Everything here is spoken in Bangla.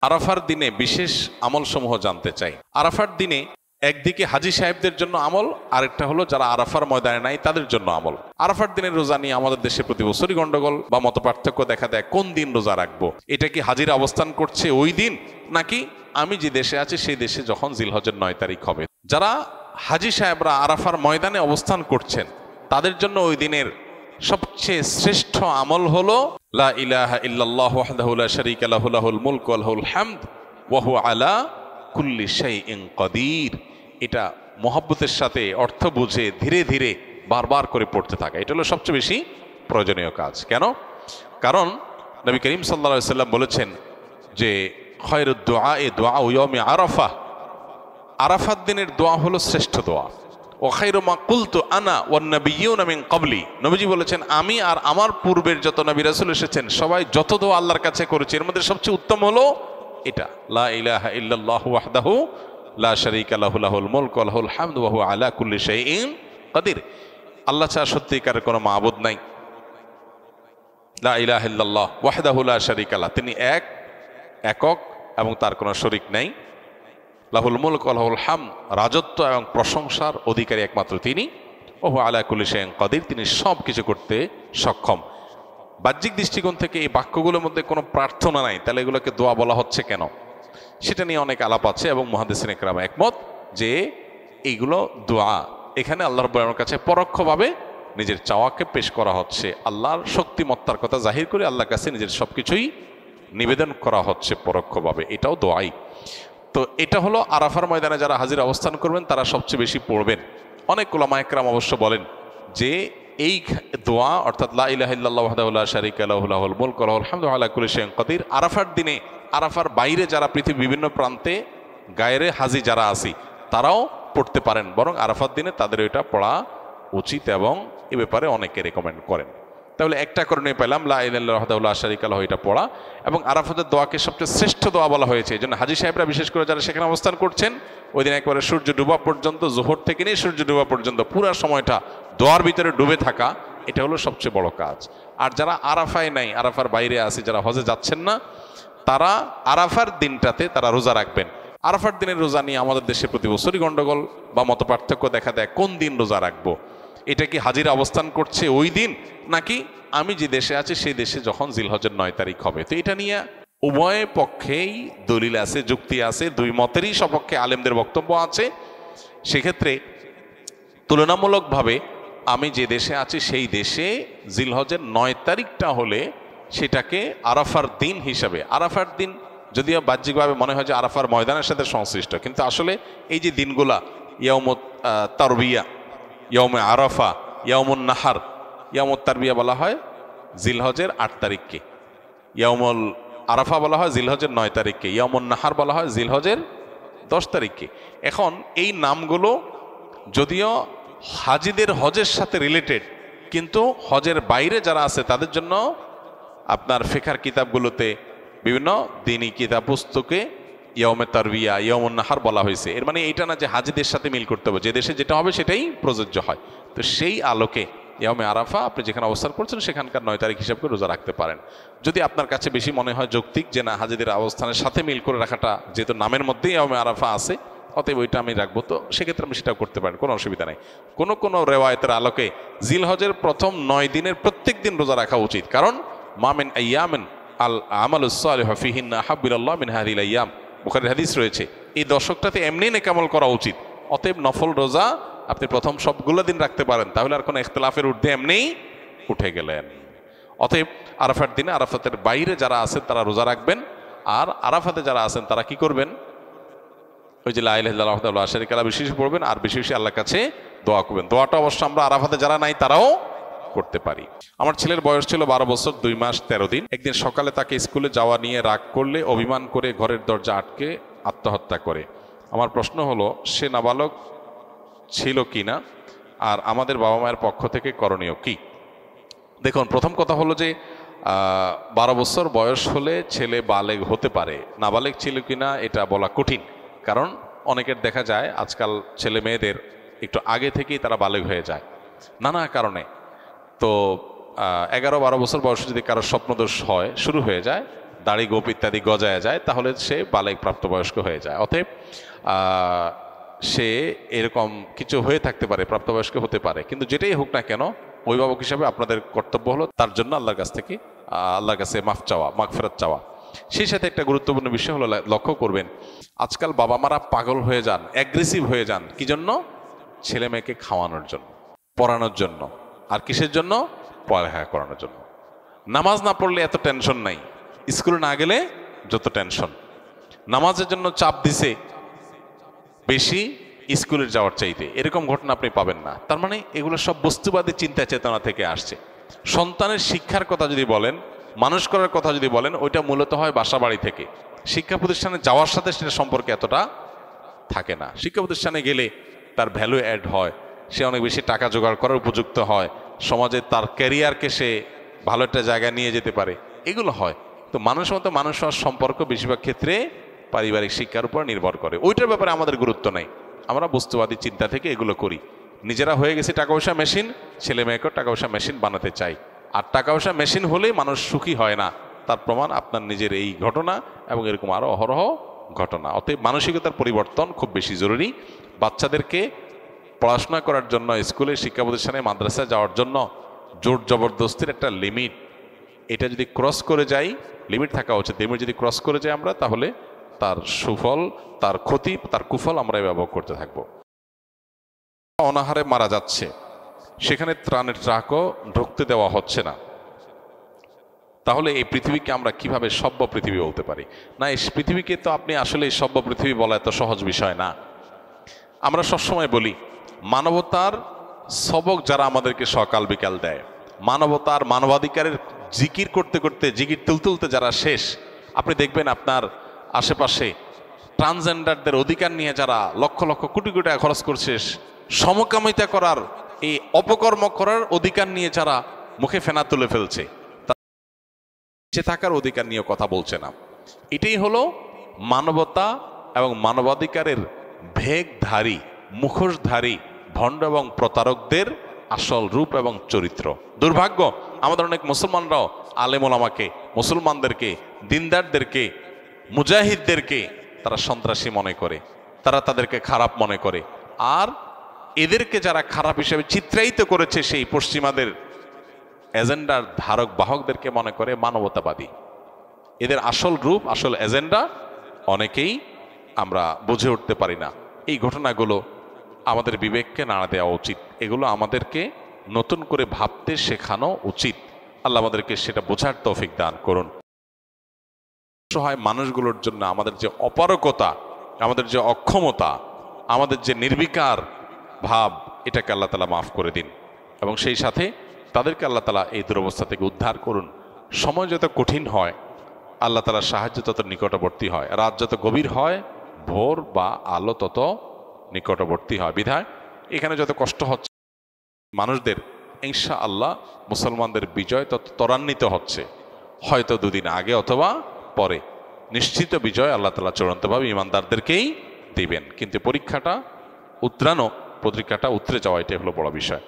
আরাফার দিনে বিশেষ আমল সমূহ জানতে চাই। আরাফার দিনে একদিকে হাজী সাহেবদের জন্য আমল, আরেকটা হলো যারা আরাফার ময়দানে নাই তাদের জন্য আমল। আরাফার দিনের রোজা নিয়ে আমাদের দেশে প্রতি বছরই গন্ডগোল বা মত পার্থক্য দেখা দেয়। কোন দিন রোজা রাখবো? এটা কি হাজিরা অবস্থান করছে ওই দিন, নাকি আমি যে দেশে আছি সেই দেশে যখন জিলহজের 9 তারিখ হবে? যারা হাজী সাহেবরা আরাফার ময়দানে অবস্থান করছেন তাদের জন্য ওই দিনের সবচেয়ে শ্রেষ্ঠ আমল হলো লা ইলাহা ইল্লাল্লাহু ওয়াহদাহু লা শারীকা লাহু লাহুল মুলকু ওয়া লাহুল হামদ ওয়া হুয়া আলা কুল্লি শাইইন কাদির। এটা মহব্বতের সাথে অর্থ বুঝে ধীরে ধীরে বারবার করে পড়তে থাকা, এটা হলো সবচেয়ে বেশি প্রয়োজনীয় কাজ। কেন? কারণ নবী করিম সাল্লাল্লাহু আলাইহি ওয়াসাল্লাম বলেছেন যে খায়রুদ দুআ দুআউ ইয়াউমি আরাফা, আরাফাত দিনের দোয়া হলো শ্রেষ্ঠ দোয়া। ও খায়রু মা কুলতু আনা ওয়ান নাবিয়্যুনা মিন ক্বাবলি, নবীজি বলেছেন আমি আর আমার পূর্বের যত নবী রাসূল এসেছেন সবাই যত দোয়া আল্লাহর কাছে করেছে এর মধ্যে সবচেয়ে উত্তম হলো এটা, লা ইলাহা ইল্লাল্লাহু ওয়াহদাহু লা শারীকা লাহু লাহুল মুলকু ওয়া লাহুল হামদু ওয়া হুয়া আলা কুল্লি শাইইন কাদির। আল্লাহ ছাড়া সত্যিকারের কোনো মাবুদ নাই। লা ইলাহা ইল্লাল্লাহ ওয়াহদাহু লা শারীকা লাহু, তিনি একক এবং তার কোনো শরীক নাই। লাহুল মুলক ওয়া লাহুল হামদ, রাজত্ব এবং প্রশংসার অধিকারী একমাত্র তিনি। ওয়া হুয়া আলা কুল্লি শাইইন কাদির, তিনি সব কিছু করতে সক্ষম। বাহ্যিক দৃষ্টিকোণ থেকে এই বাক্যগুলোর মধ্যে কোনো প্রার্থনা নাই, তাহলে এগুলোকে দোয়া বলা হচ্ছে কেন? সেটা নিয়ে অনেক আলাপ আছে এবং মুহাদ্দিসিন ইকরাম একমত যে এইগুলো দোয়া। এখানে আল্লাহ রাব্বুল আলামিনের কাছে পরোক্ষভাবে নিজের চাওয়াকে পেশ করা হচ্ছে, আল্লাহর শক্তিমত্তার কথা জাহির করে আল্লাহর কাছে নিজের সবকিছুই নিবেদন করা হচ্ছে পরোক্ষভাবে, এটাও দোয়াই। তো এটা হলো আরাফার ময়দানে যারা হাজির অবস্থান করবেন তারা সবচেয়ে বেশি পড়বেন। অনেক উলামা ইকরাম অবশ্য বলেন যে এই দোয়া অর্থাৎ লা ইলাহা ইল্লাল্লাহু ওয়াহদাহু লা শারীকা লাহু লাহুল মুলকু ওয়া লাহুল হামদু ওয়া আলা কুল্লি শাইইন কাদির, আরাফার দিনে, আরাফার বাইরে যারা পৃথিবীর বিভিন্ন প্রান্তে গায়রে হাজি যারা আছি তারাও পড়তে পারেন, বরং আরাফার দিনে তাদের এটা পড়া উচিত এবং এ ব্যাপারে অনেকে রেকমেন্ড করেন। তাহলে একটা করণীয় পেলাম লা ইলাহা ইল্লাল্লাহু ওয়াহদাহু লা শারীকা লাহু, এটা পড়া। এবং আরাফাতের দোয়াকে সবচেয়ে শ্রেষ্ঠ দোয়া বলা হয়েছে, এই জন্য হাজী সাহেবরা বিশেষ করে যারা সেখানে অবস্থান করছেন ওই দিন একবারে সূর্য ডুবা পর্যন্ত, জোহর থেকে নিয়ে সূর্য ডুবা পর্যন্ত পুরো সময়টা দোয়ার ভিতরে ডুবে থাকা, এটা হলো সবচেয়ে বড় কাজ। আর যারা আরাফায় নাই, আরাফার বাইরে আছে, যারা হজে যাচ্ছেন না, তারা আরাফার দিনটাতে তারা রোজা রাখবেন। আরাফার দিনের রোজা নিয়ে আমাদের দেশে প্রতি বছরই গন্ডগোল বা মত পার্থক্য দেখা দেয়। কোন দিন রোজা রাখবো? এটা কি হাজিরা অবস্থান করছে ওই দিন, নাকি আমি যে দেশে আছি সেই দেশে যখন জিলহজের 9 তারিখ হবে? তো এটা নিয়ে উভয় পক্ষেই দলিল আছে, যুক্তি আছে, দুই মতেরই সপক্ষে আলেমদের বক্তব্য আছে। সেক্ষেত্রে তুলনামূলকভাবে আমি যে দেশে আছি সেই দেশে জিলহজের 9 তারিখটা হলে সেটাকে আরাফার দিন হিসাবে, আরাফার দিন যদিও বাহ্যিকভাবে মনে হয় যে আরাফার ময়দানের সাথে সংশ্লিষ্ট, কিন্তু আসলে এই যে দিনগুলা ইয়াউমুত তারবিয়া, ইয়াউমে আরাফা, ইয়াউমুন নাহার, ইয়াউমুত তারবিয়া বলা হয় জিলহজের 8 তারিখকে, ইয়াউমুল আরাফা বলা হয় জিলহজের 9 তারিখকে, ইয়াউমুন নাহার বলা হয় জিলহজের 10 তারিখকে। এখন এই নামগুলো যদিও হাজিদের হজের সাথে রিলেটেড, কিন্তু হজের বাইরে যারা আছে তাদের জন্য আপনার ফিকহের কিতাবগুলোতে বিভিন্ন দ্বীনি কিতাব পুস্তকে ইয়াউমে তারবিয়া, ইয়াউমুন নাহার বলা হয়েছে। এর মানে এটা না যে হাজিদের সাথে মিল করতে হবে, যে দেশে যেটা হবে সেটাই প্রযোজ্য হয়। তো সেই আলোকে ইয়াউমে আরাফা আপনি যেখানে অবস্থান করছেন সেখানকার 9 তারিখ হিসাব করে রোজা রাখতে পারেন। যদি আপনার কাছে বেশি মনে হয় যৌক্তিক যে না হাজিদের অবস্থানের সাথে মিল করে রাখাটা, যেহেতু নামের মধ্যেই ইয়াউমে আরাফা আছে, অতএব ওইটা আমি রাখবো, তো সেক্ষেত্রে আমি সেটাও করতে পারেন, কোনো অসুবিধা নেই। কোনো রেওয়ায়তের আলোকে জিলহজের প্রথম 9 দিনের প্রত্যেক দিন রোজা রাখা উচিত, কারণ মা মিন আইয়ামিন আল আমালুস সালিহু ফিহিন্না আহাব্বু ইলাল্লাহ মিন হাযিহিল আইয়াম, বুখারীর হাদিস রয়েছে। এই দশকটাতে এমনি নেক আমল করা উচিত। অতএব নফল রোজা আপনি প্রথম সবগুলো দিন রাখতে পারেন, তাহলে আর কোনো ইখতিলাফের ঊর্ধ্বে এমনিই উঠে গেলেন। অতএব আরাফার দিনে আরাফাতের বাইরে যারা আছেন তারা রোজা রাখবেন, আর আরাফাতে যারা আছেন তারা কি করবেন? ওই যে লা ইলাহা ইল্লাল্লাহু ওয়াহদাহু লা শারীকা লাহু বেশি বেশি পড়বেন, আর বেশি বেশি আল্লাহর কাছে দোয়া করবেন। দোয়াটা অবশ্য আমরা আরাফাতে যারা নাই তারাও করতে পারি। আমার ছেলের বয়স ছিল 12 বছর 2 মাস 13 দিন। একদিন সকালে তাকে স্কুলে যাওয়া নিয়ে রাগ করলে অভিমান করে ঘরের দরজা আটকে আত্মহত্যা করে। আমার প্রশ্ন হলো সে নাবালক ছিল কিনা, আর আমাদের বাবা মায়ের পক্ষ থেকে করণীয় কি? দেখুন, প্রথম কথা হলো যে 12 বছর বয়স হলে ছেলে বালেগ হতে পারে, নাবালেগ ছিল কিনা এটা বলা কঠিন, কারণ অনেকের দেখা যায় আজকাল ছেলে মেয়েদের একটু আগে থেকেই তারা বালেগ হয়ে যায় নানা কারণে। তো 11-12 বছর বয়সে যদি কারো স্বপ্নদোষ হয়, শুরু হয়ে যায়, দাড়ি গোপ ইত্যাদি গজায় যায়, তাহলে সে বালেগ প্রাপ্তবয়স্ক হয়ে যায়। অতএব সে এরকম কিছু হয়ে থাকতে পারে, প্রাপ্তবয়স্ক হতে পারে, কিন্তু যেটাই হোক না কেন অভিভাবক হিসাবে আপনাদের কর্তব্য হলো তার জন্য আল্লাহর কাছ থেকে আল্লাহর কাছে মাফ চাওয়া, মাগফিরাত চাওয়া। সেই সাথে একটা গুরুত্বপূর্ণ বিষয় হলো, লক্ষ্য করবেন আজকাল বাবা মারা পাগল হয়ে যান, অ্যাগ্রেসিভ হয়ে যান। কি জন্য? ছেলে মেয়েকে খাওয়ানোর জন্য, পড়ানোর জন্য, আর কিসের জন্য? পড়ালেখা করানোর জন্য। নামাজ না পড়লে এত টেনশন নাই, স্কুলে না গেলে যত টেনশন। নামাজের জন্য চাপ দিছে বেশি স্কুলে যাওয়ার চাইতে, এরকম ঘটনা আপনি পাবেন না। তার মানে এগুলো সব বস্তুবাদী চিন্তা চেতনা থেকে আসছে। সন্তানের শিক্ষার কথা যদি বলেন, মানুষ করার কথা যদি বলেন, ওইটা মূলত হয় বাসা বাড়ি থেকে। শিক্ষা প্রতিষ্ঠানে যাওয়ার সাথে সেটা সম্পর্কে এতটা থাকে না। শিক্ষা প্রতিষ্ঠানে গেলে তার ভ্যালু অ্যাড হয়, সে অনেক বেশি টাকা জোগাড় করার উপযুক্ত হয়, সমাজে তার ক্যারিয়ারকে সে ভালো একটা জায়গায় নিয়ে যেতে পারে, এগুলো হয়। তো মানুষ মতো মানুষ হওয়ার সম্পর্ক বেশিরভাগ ক্ষেত্রে পারিবারিক শিক্ষার উপর নির্ভর করে। ওইটার ব্যাপারে আমাদের গুরুত্ব নাই, আমরা বস্তুবাদী চিন্তা থেকে এগুলো করি। নিজেরা হয়ে গেছে টাকা পয়সা মেশিন, ছেলে মেয়েকেও টাকা পয়সা মেশিন বানাতে চাই। আর টাকা পয়সা মেশিন হলেই মানুষ সুখী হয় না, তার প্রমাণ আপনার নিজের এই ঘটনা এবং এরকম আরও অহরহ ঘটনা। অতএব মানসিকতার পরিবর্তন খুব বেশি জরুরি। বাচ্চাদেরকে পড়াশোনা করার জন্য, স্কুলে শিক্ষা প্রতিষ্ঠানে মাদ্রাসায় যাওয়ার জন্য জোর জবরদস্তির একটা লিমিট, এটা যদি ক্রস করে যাই, লিমিট থাকা উচিত, লিমিট যদি ক্রস করে যাই আমরা, তাহলে তার সুফল, তার ক্ষতি, তার কুফল আমরা ব্যবহার করতে থাকবো। অনাহারে মারা যাচ্ছে, সেখানে ত্রাণের ট্রাকও ঢুকতে দেওয়া হচ্ছে না, তাহলে এই পৃথিবীকে আমরা কিভাবে সভ্য পৃথিবী বলতে পারি? না, এই পৃথিবীকে তো আপনি আসলে এই সভ্য পৃথিবী বলা এত সহজ বিষয় না। আমরা সবসময় বলি মানবতার সবক যারা আমাদেরকে সকাল বিকাল দেয়, মানবতার মানবাধিকারের জিকির করতে করতে, জিকির তুলতে যারা শেষ, আপনি দেখবেন আপনার আশেপাশে ট্রান্সজেন্ডারদের অধিকার নিয়ে যারা লক্ষ লক্ষ কোটি কোটি টাকা খরচ করছে, সমকামিতা করার, এই অপকর্ম করার অধিকার নিয়ে যারা মুখে ফেনা তুলে ফেলছে, বেঁচে থাকার অধিকার নিয়ে কথা বলছে না। এটাই হলো মানবতা এবং মানবাধিকারের ভেগধারী, মুখোশধারী ভণ্ড এবং প্রতারকদের আসল রূপ এবং চরিত্র। দুর্ভাগ্য, আমাদের অনেক মুসলমানরাও আলেম ওলামাকে, মুসলমানদেরকে, দিনদারদেরকে, মুজাহিদদেরকে তারা সন্ত্রাসী মনে করে, তারা তাদেরকে খারাপ মনে করে। আর এদেরকে যারা খারাপ হিসেবে চিত্রায়িত করেছে, সেই পশ্চিমাদের এজেন্ডার ধারক বাহকদেরকে মনে করে মানবতাবাদী। এদের আসল রূপ, আসল এজেন্ডা অনেকেই আমরা বুঝে উঠতে পারি না। এই ঘটনাগুলো আমাদের বিবেককে নাড়া দেওয়া উচিত, এগুলো আমাদেরকে নতুন করে ভাবতে শেখানো উচিত। আল্লাহ আমাদেরকে সেটা বোঝার তৌফিক দান করুন। সহায় মানুষগুলোর জন্য আমাদের যে অপারগতা, আমাদের যে অক্ষমতা, আমাদের যে নির্বিকার ভাব, এটাকে আল্লাহ তাআলা মাফ করে দিন এবং সেই সাথে তাদেরকে আল্লাহ তাআলা এই দুরবস্থা থেকে উদ্ধার করুন। সময় যত কঠিন হয়, আল্লাহ তাআলার সাহায্য তত নিকটবর্তী হয়। রাত যত গভীর হয়, ভোর বা আলো তত নিকটবর্তী হয়। বিধায় এখানে যত কষ্ট হচ্ছে মানুষদের, ইনশাআল্লাহ মুসলমানদের বিজয় তত ত্বরান্বিত হচ্ছে। হয়তো দুদিন আগে অথবা পরে নিশ্চিত বিজয় আল্লাহ তাআলা চূড়ান্তভাবে ইমানদারদেরকেই দিবেন। কিন্তু পরীক্ষাটা উতরে যাওয়া, এটাই হলো বড় বিষয়।